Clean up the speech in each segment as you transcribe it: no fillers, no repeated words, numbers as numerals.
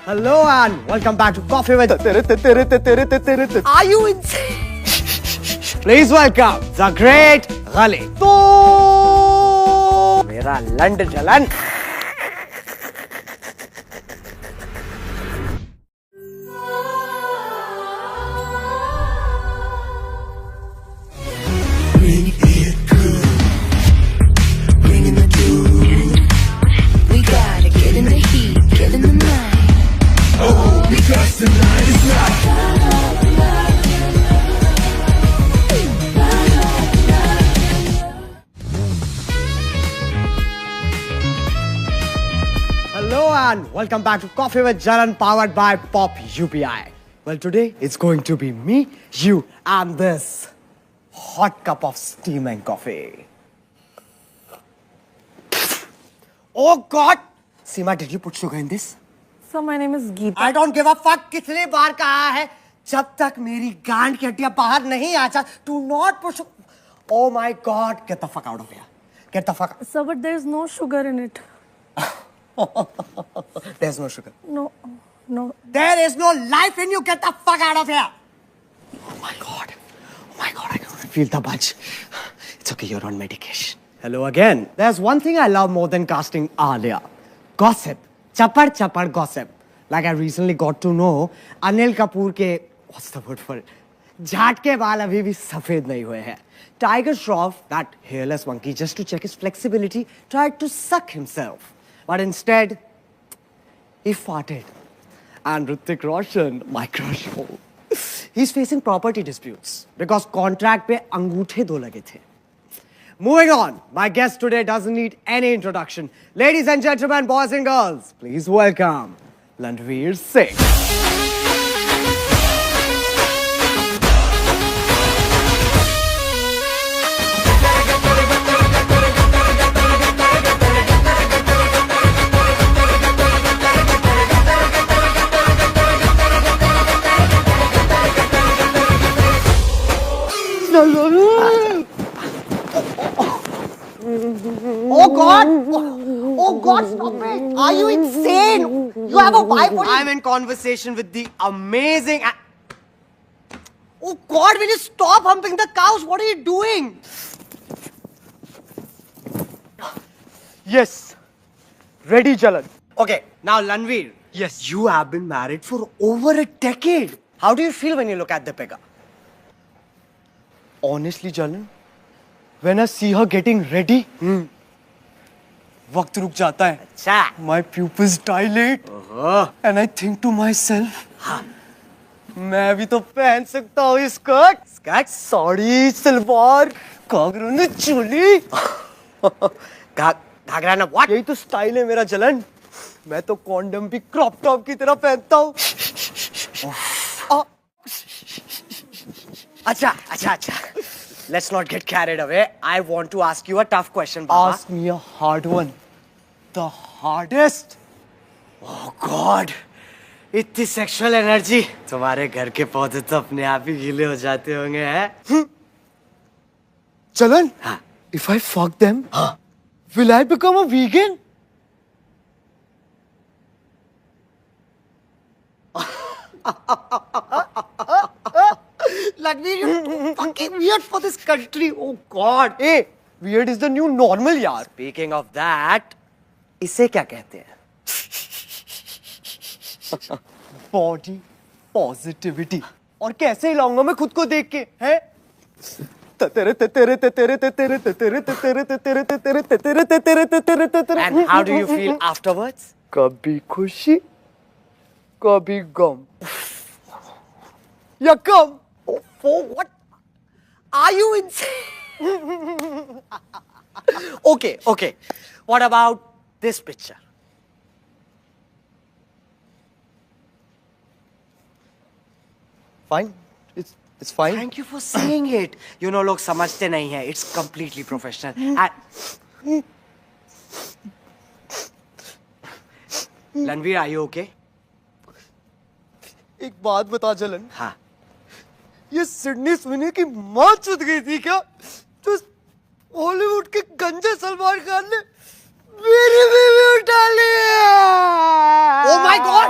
Hello and welcome back to Coffee with. Are you insane? Please welcome the great Ghali. तो मेरा लंड जलन. We gotta get in the heat, get in the night. Oh, because tonight is Hello and welcome back to Coffee with Jalan, powered by Pop UPI. Well, today it's going to be me, you, and this hot cup of steaming coffee. Oh God! Seema, did you put sugar in this? So my name is Geeta. I don't give a fuck. कितने बार कहा है जब तक मेरी गांड की हड्डियां बाहर नहीं आ जा, do not push. Oh my God! Get the fuck out of here. Get the fuck. Sir, but there is no sugar in it. There's no sugar. No. There is no life in you. Get the fuck out of here. Oh my God. I can feel the budge. It's okay. You're on medication. Hello again. There's one thing I love more than casting Alia. Gossip. Chapar gossip. Like I recently got to know Anil Kapoor के what's the word for it? Jat के बाल अभी भी सफेद नहीं हुए हैं. Tiger Shroff, that hairless monkey, just to check his flexibility, tried to suck himself. But instead, he farted. And Hrithik Roshan, my crush, he's facing property disputes because contract पे अंगूठे दो लगे थे. Moving on, my guest today doesn't need any introduction. Ladies and gentlemen, boys and girls, please welcome Landveer Singh. Oh God, stop it! Are you insane? You have a wife? I'm in conversation with the amazing. Oh God, will you stop humping the cows? What are you doing? Yes. Ready, Jalan. Okay, now Landveer. Yes. You have been married for over a decade. How do you feel when you look at the figure? Honestly, Jalan, when I see her getting ready, वक्त रुक जाता है. अच्छा. My pupils dilate. And I think to myself, मैं भी तो पहन सकता हूँ ये स्कर्ट. स्कर्ट, साड़ी, सलवार, घाघरा न चोली. घाघरा न what? यही तो स्टाइल है मेरा जलन. मैं तो कॉन्डम भी क्रॉप टॉप की तरह पहनता हूँ. अच्छा. Let's not get carried away. I want to ask you a tough question, Baba. Ask me a hard one. The hardest? Oh God! इतनी sexual energy. तुम्हारे घर के पौधे तो अपने आप ही गीले हो जाते होंगे, हैं? चलन? हाँ. If I fuck them, will I become a vegan? Landveer, you're too fucking weird for this country. Oh God. Hey, weird is the new normal, yaar. Speaking of that, इसे क्या कहते हैं? Body positivity. और कैसे हिलाऊंगा मैं खुद को देख के, हैं? And how do you feel afterwards? कभी खुशी, कभी गम. या कम. For what? Are you insane? Okay. What about this picture? Fine. It's fine. Thank you for saying it. You know, लोग समझते नहीं हैं. It's completely professional. Landveer, are you okay? एक बात बता जलन. हाँ. ये सिडनी स्विनी की माँ चुद गई थी क्या? तो हॉलीवुड के गंजे सलमान खान ने मेरी बीवी उठा ली. Oh my God!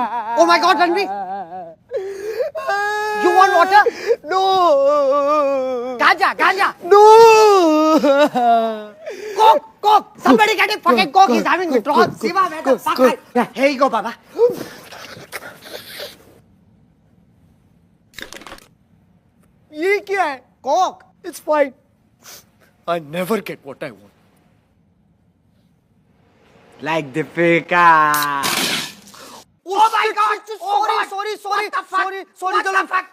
my God, Ranveer. You want water? No. Ganja. No. Coke. Somebody get him fucking Coke. He's having withdrawal. Siva, where the fuck are you? Here you go, Baba. ये क्या है? Coke. It's fine. I never get what I want. Like Deepika. Oh my God! Sorry. What the fuck? What the fuck?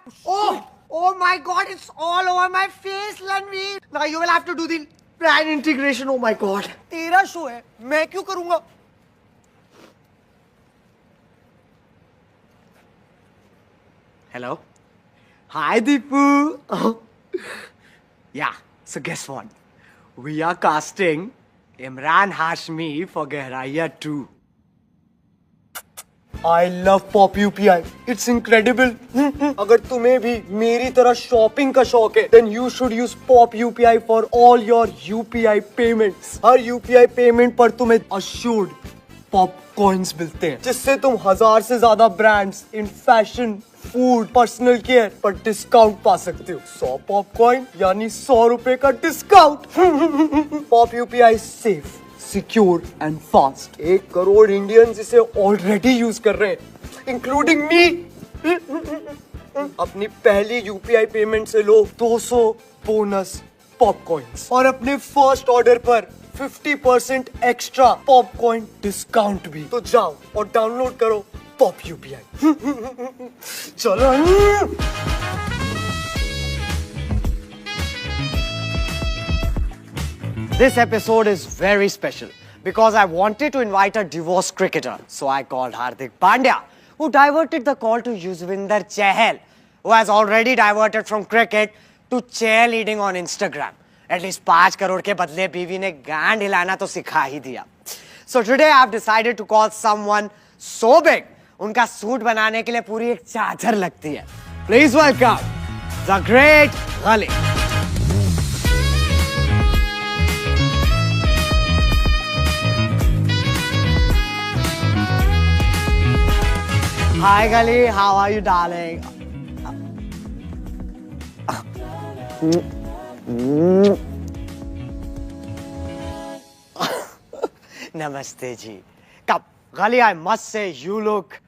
Oh my God! It's all over my face, Ranveer. Now you will have to do the brand integration. Oh my God! तेरा show है, मैं क्यों करूंगा? Hello. Hi, Deepu. Yeah. So guess what? We are casting Imran Hashmi for Gehraiya 2. I love Pop UPI. It's incredible. अगर तुम्हें भी मेरी तरह शॉपिंग का शौक है, then you should use Pop UPI for all your UPI payments. Her UPI payment पर तुम्हें assured Pop coins मिलते हैं, जिससे तुम 1000 से ज्यादा brands in fashion, food, personal care पर डिस्काउंट पा सकते हो। 100 पॉप कॉइन यानी 100 रुपए का discount. Pop UPI safe, secure and fast. 1 crore Indians इसे ऑलरेडी यूज कर रहे हैं, इंक्लूडिंग मी। अपनी पहली यूपीआई पेमेंट से लो 200 बोनस पॉप कॉइन्स और अपने फर्स्ट ऑर्डर पर 50% एक्स्ट्रा पॉप कॉइन डिस्काउंट भी। तो जाओ और डाउनलोड करो पॉप यूपीआई। चलो। This episode is very special because I wanted to invite a divorced cricketer. So I called Hardik Pandya, who diverted the call to Yuzvinder Chahal, who has already diverted from cricket to cheerleading on Instagram. At least 5 crore के बदले बीवी ने गांड हिलाना तो सिखा ही दिया. So today I have decided to call someone so big, उनका सूट बनाने के लिए पूरी एक चादर लगती है. Please welcome the great Ghali. Hi Ghali, how are you, darling? Namaste ji. Come, Ghali, I must say you look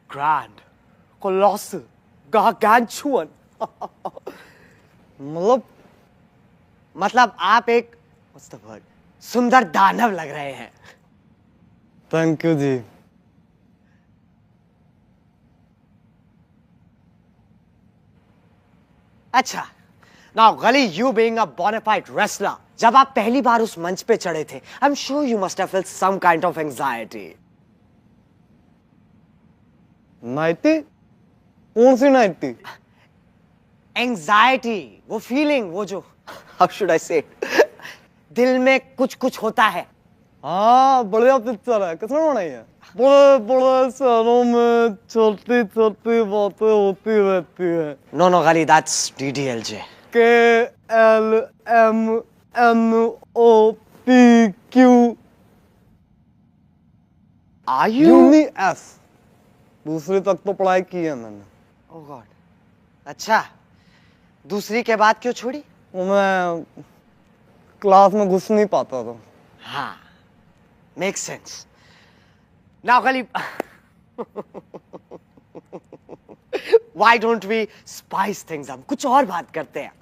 grand, colossal, gargantuan. मतलब आप एक what's the word? सुंदर दानव लग रहे हैं. थैंक यू जी. अच्छा, now Ghali, you being a bona fide wrestler, जब आप पहली बार उस मंच पे चढ़े थे, I'm sure you must have felt some kind of anxiety. Nighty? कौन सी नाइटी? Anxiety, वो feeling, वो जो, how should I say it? दिल में कुछ होता है. हाँ, बढ़िया पिक्चर है. किसने बनाई है? बड़े बड़े शहरों में छोटी छोटी बातें होती रहती है. No, Ghali, that's DDLJ. KLMNOPQ. Are you? UNIS. दूसरी तक तो पढ़ाई की है मैंने. Oh God. अच्छा, दूसरी के बाद क्यों छोड़ी? मैं क्लास में घुस नहीं पाता था. हाँ, makes sense. Now, Ghali, why don't we spice things up? कुछ और बात करते हैं.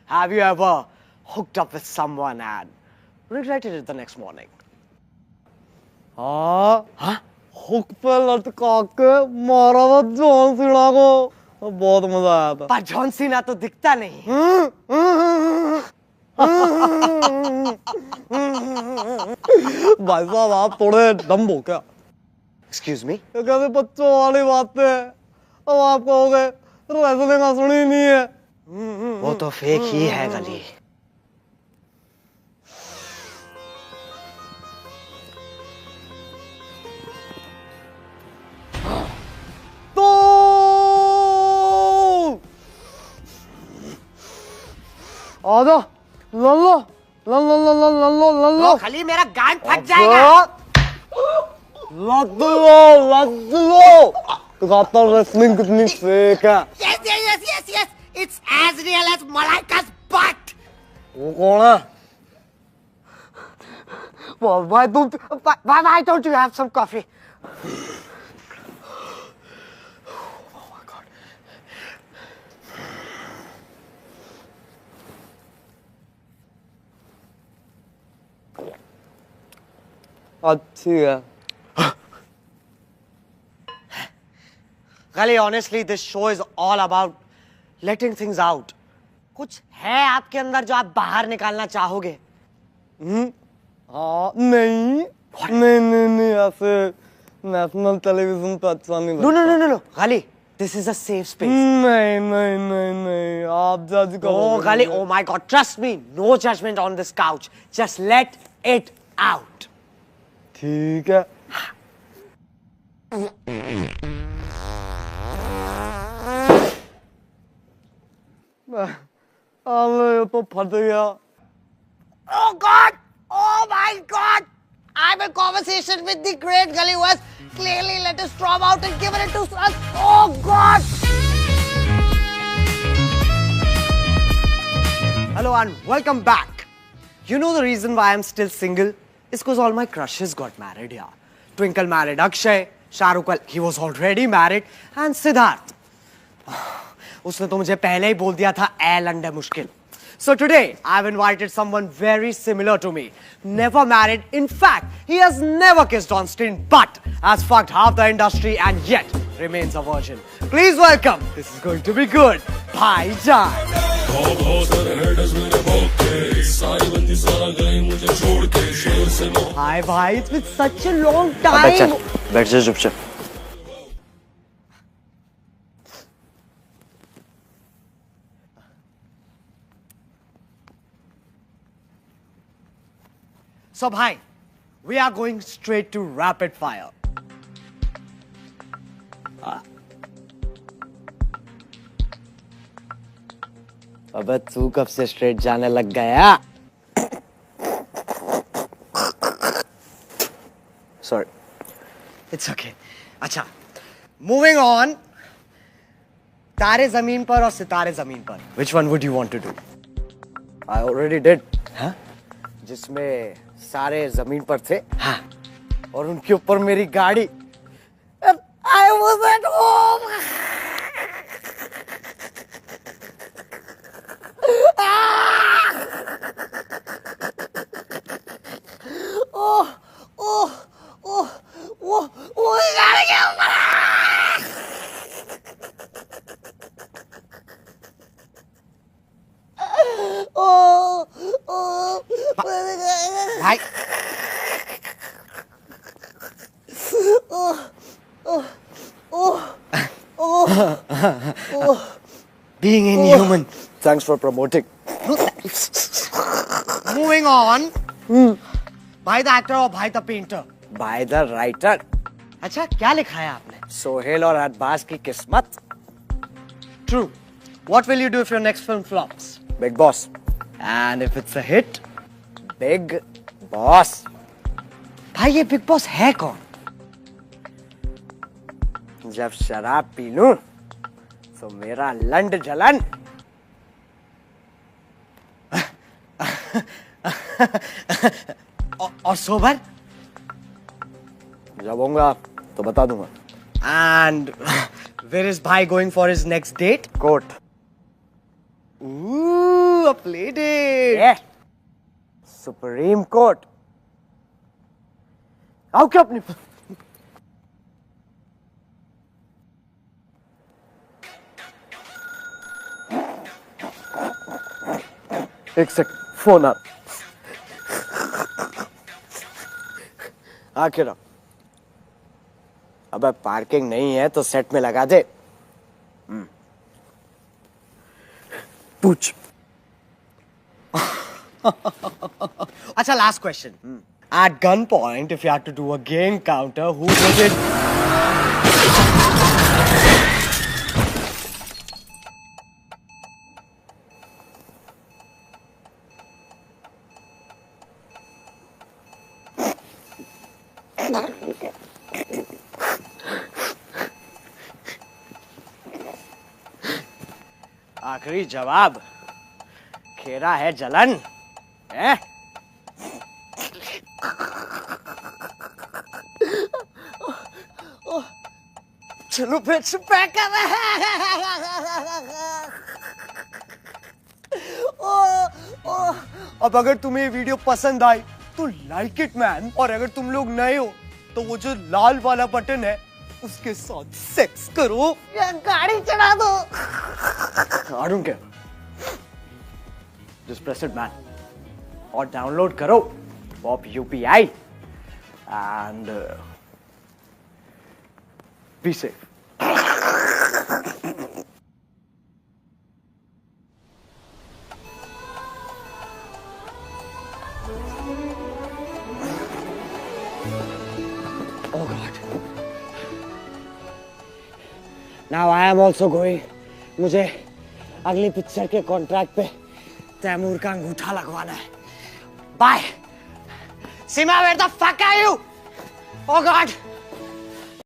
Have you ever hooked up with someone and regretted it the next morning? हाँ, हाँ? हुक पे लटका के मारा था जॉन सीना को. बहुत मजा आया था. पर जॉन सीना तो दिखता नहीं. भाई साहब, आप थोड़े डम हो क्या? Excuse me? ये कैसे बच्चों वाली बात है? अब आप कहोगे रेसलिंग असली नहीं है. वो तो फेक ही है Ghali. तो आजा, लल्लो लल्लो लल्लो लल्लो लल्लो. Ghali, मेरा गांड फट जाएगा. लग लो. तो कहता हूँ रेसलिंग कितनी फेक है। Yes. It's as real as Malaika's butt. वो कौन है? Why don't you have some coffee? अच्छी है। Gali, honestly, this show is all about letting things out. कुछ है आपके अंदर जो आप बाहर निकालना चाहोगे? हाँ नहीं ऐसे नेशनल टेलीविजन पे अच्छा नहीं लगता। No. Gali, this is a safe space. नहीं आप जज करो। Oh, Gali, oh my God, trust me, no judgment on this couch. Just let it out. ठीक है। ये तो फट गया। Oh God! Oh my God! I'm in conversation with the great Gali who has clearly let his storm out and given it to us. Oh God! Hello and welcome back. You know the reason why I'm still single? It's because all my crushes got married here. Twinkle married Akshay, Shahrukh, well, he was already married, and Siddharth. उसने तो मुझे पहले ही बोल दिया था ए लंडे मुश्किल. So today, I've invited someone very similar to me. Never married. In fact, he has never kissed on screen, but has fucked half the industry and yet remains a virgin. Please welcome. This is going to be good. Bhaijan. Hi, bhai. It's been such a long time. बैठ जा चुपचाप। So, bhai, we are going straight to rapid fire. अबे तू कब से straight जाने लग गया? Sorry. It's okay. अच्छा, moving on. तारे जमीन पर और सितारे जमीन पर. Which one would you want to do? I already did. हाँ? जिसमें सारे जमीन पर थे हाँ. और उनके ऊपर मेरी गाड़ी। I was at home. भाई being inhuman. Thanks for promoting. Moving on. भाई द एक्टर और भाई the painter. By the writer. अच्छा क्या लिखा है आपने? सोहेल और अरबाज की किस्मत. True. What will you do if your next film flops? Big Boss. And if it's a hit? Big Boss. भाई ये बिग बॉस है कौन? जब शराब पी लूं तो मेरा लंड जलन. और सोबर? जब होऊंगा तो बता दूंगा. And where is Bhai going for his next date? Court. Ooh, a play date. Yeah. Supreme court. आओ क्या अपनी. एक सेकंड फोन आ. आखिर अबे पार्किंग नहीं है तो सेट में लगा दे. पूछ. Acha, last question. At gunpoint, if you had to do a game counter, who would it? आखिरी जवाब खेरा है जलन है? चलो फिर से पैक कर रहे अब अगर तुम्हें ये वीडियो पसंद आई तो लाइक इट मैन, और अगर तुम लोग नए हो तो वो जो लाल वाला बटन है उसके साथ सेक्स करो या गाड़ी चढ़ा दो। I don't care. Just press it man. और डाउनलोड करो pop UPI and be safe. Oh God. Now I am also going. मुझे अगली पिक्चर के कॉन्ट्रैक्ट पे तैमूर का अंगूठा लगवाना है। Bye. Sima, where the fuck are you? Oh God.